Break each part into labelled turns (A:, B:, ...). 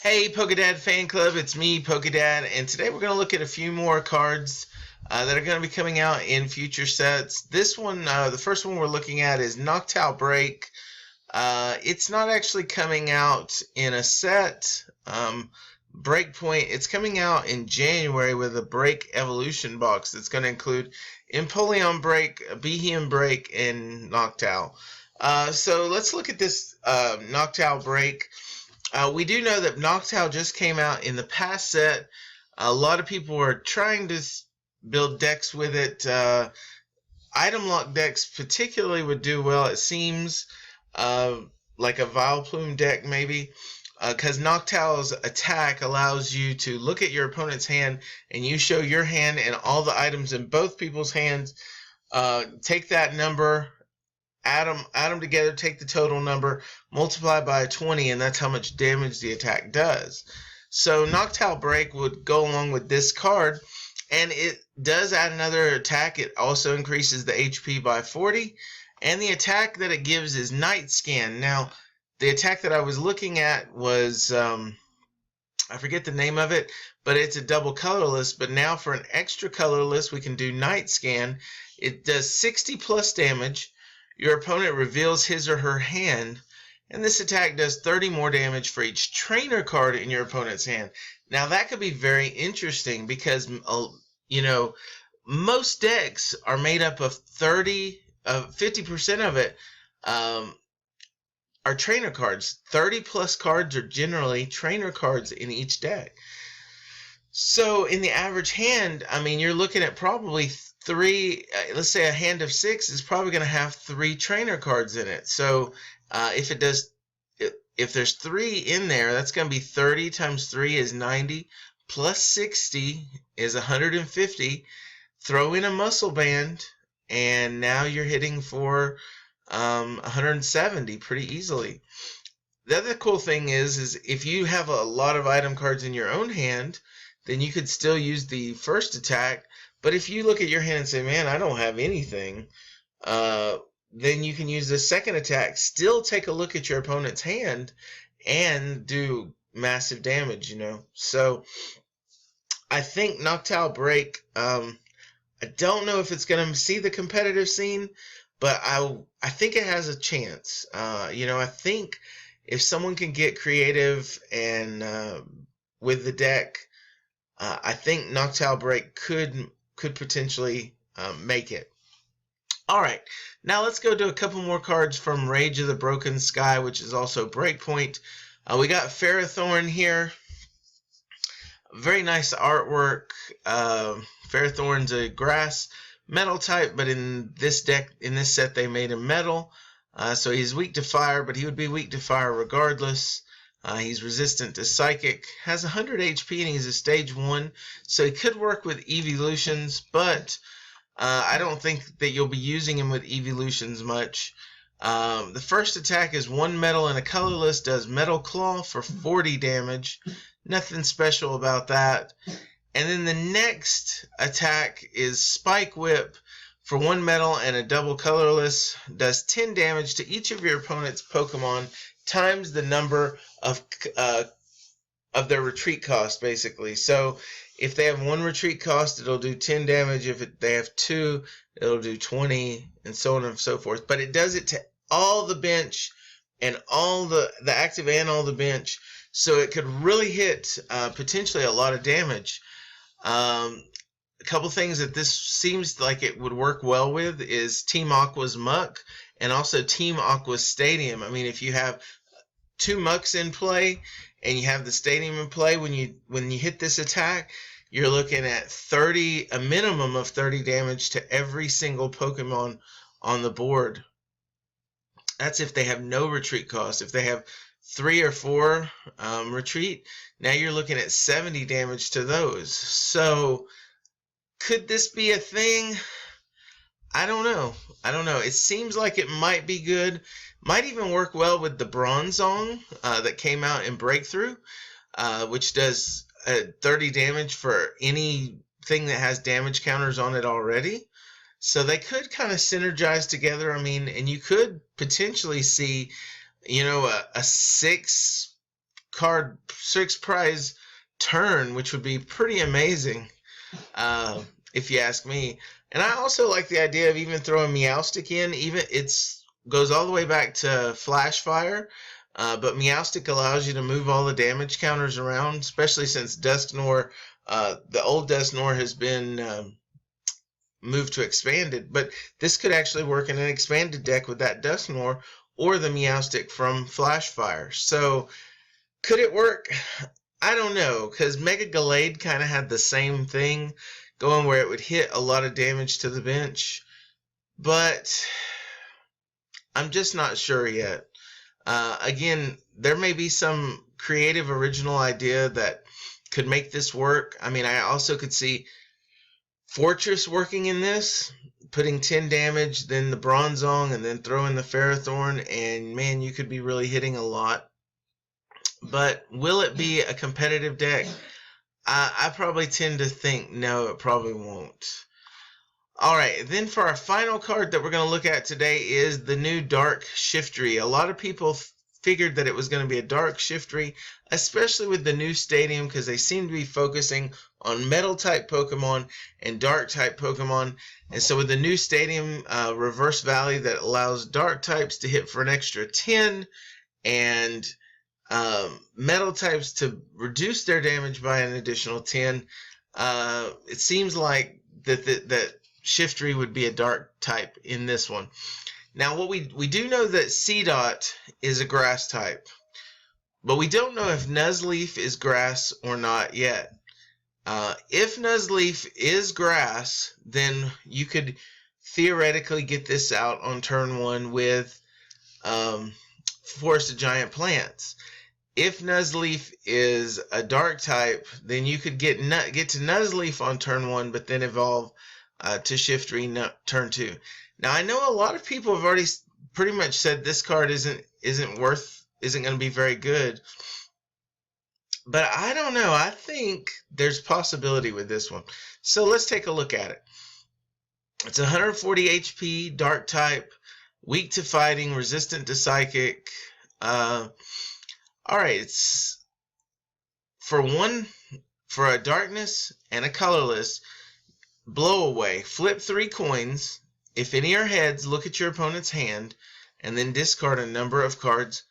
A: Hey Pokedad fan club, it's me Pokedad, and today we're going to look at a few more cards that are going to be coming out in future sets. This one, the first one we're looking at is Noctowl Break. It's not actually coming out in a set. Breakpoint, it's coming out in January with a Break Evolution box that's going to include Empoleon Break, Behem Break, and Noctowl. So let's look at this Noctowl Break. We do know that Noctowl just came out in the past set. A lot of people were trying to build decks with it. Item lock decks particularly would do well, it seems, like a Vileplume deck maybe, because Noctowl's attack allows you to look at your opponent's hand and you show your hand and all the items in both people's hands. Take that number, add them together, take the total number, multiply by 20, and that's how much damage the attack does. So Noctowl Break would go along with this card, and it does add another attack. It also increases the HP by 40, and the attack that it gives is Night Scan. Now, the attack that I was looking at was, I forget the name of it, but it's a double colorless, but now for an extra colorless, we can do Night Scan. It does 60 plus damage. Your opponent reveals his or her hand, and this attack does 30 more damage for each trainer card in your opponent's hand. Now that could be very interesting because, you know, most decks are made up of 50% of it are trainer cards. 30 plus cards are generally trainer cards in each deck. So in the average hand, I mean, you're looking at probably three, let's say a hand of 6 is probably going to have 3 trainer cards in it. So if there's 3 in there, that's going to be 30 times 3 is 90, plus 60 is 150. Throw in a muscle band, and now you're hitting for 170 pretty easily. The other cool thing is if you have a lot of item cards in your own hand, then you could still use the first attack. But if you look at your hand and say, man, I don't have anything, then you can use the second attack, still take a look at your opponent's hand, and do massive damage, you know. So I think Noctowl Break, I don't know if it's going to see the competitive scene, but I think it has a chance. You know, I think if someone can get creative and with the deck, I think Noctowl Break could potentially make it. Alright, now let's go to a couple more cards from Rage of the Broken Sky, which is also Breakpoint. We got Ferrothorn here. Very nice artwork. Ferrothorn's a grass metal type, but in this set they made him metal. So he's weak to fire, but he would be weak to fire regardless. He's resistant to Psychic, has 100 HP, and he's a stage 1, so he could work with evolutions, but I don't think that you'll be using him with evolutions much. The first attack is 1 metal and a colorless, does Metal Claw for 40 damage. Nothing special about that. And then the next attack is Spike Whip for 1 metal and a double colorless, does 10 damage to each of your opponent's Pokemon times the number of their retreat cost, basically. So if they have 1 retreat cost, it'll do 10 damage. If they have 2, it'll do 20, and so on and so forth. But it does it to all the bench and all the active and all the bench, so it could really hit potentially a lot of damage. A couple things that this seems like it would work well with is Team Aqua's Muck and also Team Aqua's Stadium. I mean, if you have 2 Mucks in play and you have the Stadium in play, when you hit this attack, you're looking at a minimum of 30 damage to every single Pokemon on the board. That's if they have no retreat cost. If they have 3 or 4 retreat, now you're looking at 70 damage to those. So could this be a thing? I don't know. It seems like it might be good. Might even work well with the Bronzong that came out in Breakthrough, which does 30 damage for anything that has damage counters on it already. So they could kind of synergize together. I mean, and you could potentially see, you know, a 6 card 6 prize turn, which would be pretty amazing, if you ask me. And I also like the idea of even throwing Meowstic in. Even it's goes all the way back to Flash Fire, but Meowstic allows you to move all the damage counters around, especially since Dusknoir, the old Dusknoir has been moved to expanded. But this could actually work in an expanded deck with that Dusknoir or the Meowstic from Flash Fire. So could it work? I don't know, because Mega Gallade kind of had the same thing going, where it would hit a lot of damage to the bench, but I'm just not sure yet. Again, there may be some creative original idea that could make this work. I mean, I also could see Fortress working in this, putting 10 damage, then the Bronzong, and then throw in the Ferrothorn, and man, you could be really hitting a lot. But will it be a competitive deck? I probably tend to think no, it probably won't. Alright, then for our final card that we're going to look at today is the new Dark Shiftry. A lot of people figured that it was going to be a Dark Shiftry, especially with the new stadium, because they seem to be focusing on Metal-type Pokemon and Dark-type Pokemon. And so with the new stadium, Reverse Valley, that allows Dark types to hit for an extra 10, and Metal types to reduce their damage by an additional 10. It seems like that Shiftry would be a Dark type in this one. Now, what we do know that Seedot is a Grass type, but we don't know if Nuzleaf is Grass or not yet. If Nuzleaf is Grass, then you could theoretically get this out on turn 1 with Forest of Giant Plants. If Nuzleaf is a Dark type, then you could get to Nuzleaf on turn 1, but then evolve to Shiftry turn 2. Now, I know a lot of people have already pretty much said this card isn't going to be very good, but I don't know. I think there's possibility with this one. So let's take a look at it. It's 140 HP, Dark type, weak to fighting, resistant to psychic. Alright, it's for a darkness and a colorless, blow away. Flip 3 coins. If any are heads, look at your opponent's hand, and then discard a number of cards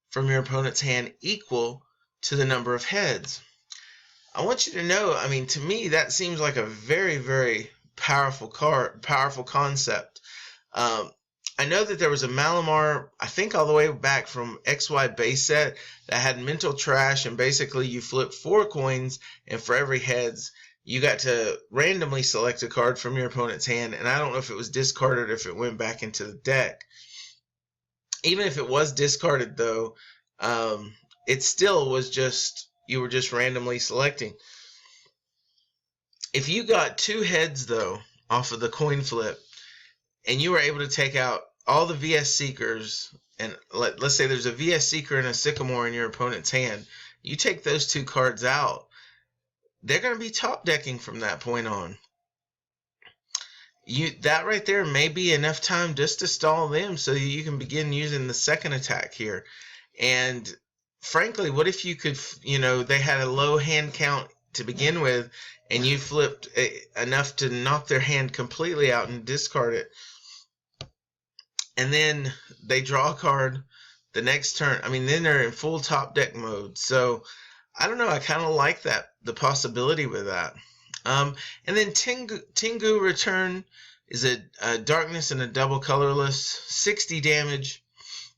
A: from your opponent's hand equal to the number of heads. I want you to know, I mean, to me, that seems like a very, very powerful concept. I know that there was a Malamar, I think all the way back from XY base set, that had mental trash, and basically you flip 4 coins, and for every heads, you got to randomly select a card from your opponent's hand, and I don't know if it was discarded or if it went back into the deck. Even if it was discarded, though, it still was just, you were just randomly selecting. If you got 2 heads, though, off of the coin flip, and you were able to take out all the VS Seekers, and let's say there's a VS Seeker and a Sycamore in your opponent's hand, you take those 2 cards out, they're going to be top decking from that point on. That right there may be enough time just to stall them so you can begin using the second attack here. And frankly, what if you could, they had a low hand count to begin with, and you flipped enough to knock their hand completely out and discard it, and then they draw a card the next turn. I mean, then they're in full top deck mode. So I don't know. I kind of like the possibility with that. And then Tengu Return is a darkness and a double colorless, 60 damage.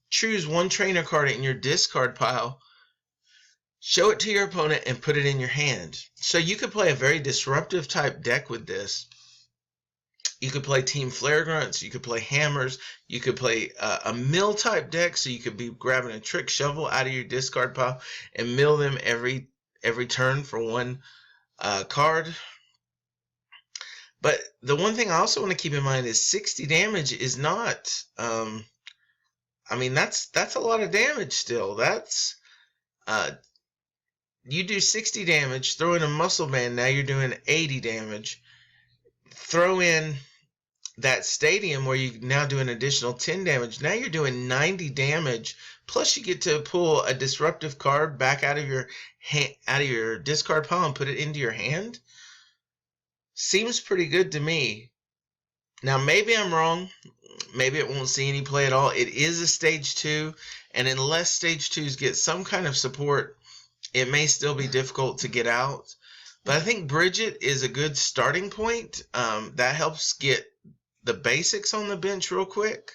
A: Choose 1 trainer card in your discard pile, show it to your opponent, and put it in your hand. So you could play a very disruptive type deck with this. You could play Team Flare Grunts, you could play Hammers, you could play a mill type deck, so you could be grabbing a Trick Shovel out of your discard pile and mill them every turn for 1 card. But the one thing I also want to keep in mind is 60 damage is not, I mean, that's a lot of damage still. That's, you do 60 damage, throw in a Muscle Band, now you're doing 80 damage. Throw in that stadium where you now do an additional 10 damage. Now you're doing 90 damage. Plus you get to pull a disruptive card back out of your discard pile and put it into your hand. Seems pretty good to me. Now maybe I'm wrong. Maybe it won't see any play at all. It is a stage 2, and unless stage 2s get some kind of support, it may still be difficult to get out. But I think Bridget is a good starting point. That helps get the basics on the bench real quick.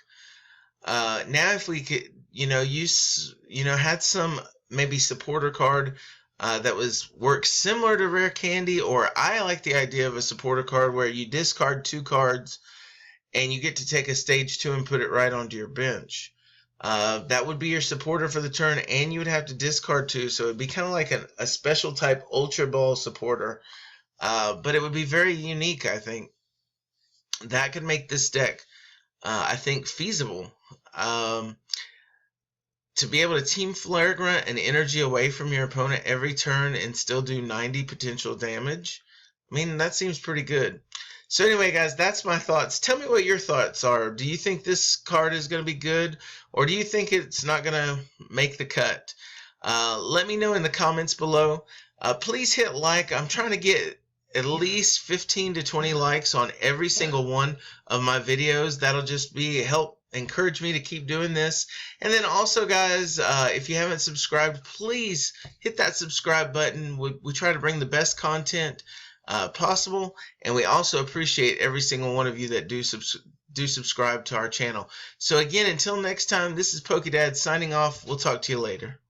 A: Now if we could, had some maybe supporter card that works similar to Rare Candy, or I like the idea of a supporter card where you discard 2 cards and you get to take a stage 2 and put it right onto your bench. That would be your supporter for the turn, and you would have to discard 2, so it would be kind of like a special type Ultra Ball supporter. But it would be very unique, I think. That could make this deck, I think, feasible. To be able to Team Flare Grunt and energy away from your opponent every turn and still do 90 potential damage, I mean, that seems pretty good. So anyway, guys, that's my thoughts. Tell me what your thoughts are. Do you think this card is going to be good, or do you think it's not going to make the cut? Let me know in the comments below. Please hit like. I'm trying to get at least 15 to 20 likes on every single one of my videos. That'll just encourage me to keep doing this. And then also, guys, if you haven't subscribed, please hit that subscribe button. We try to bring the best content possible, and we also appreciate every single one of you that do subscribe to our channel. So again, until next time, this is PokeDad signing off. We'll talk to you later.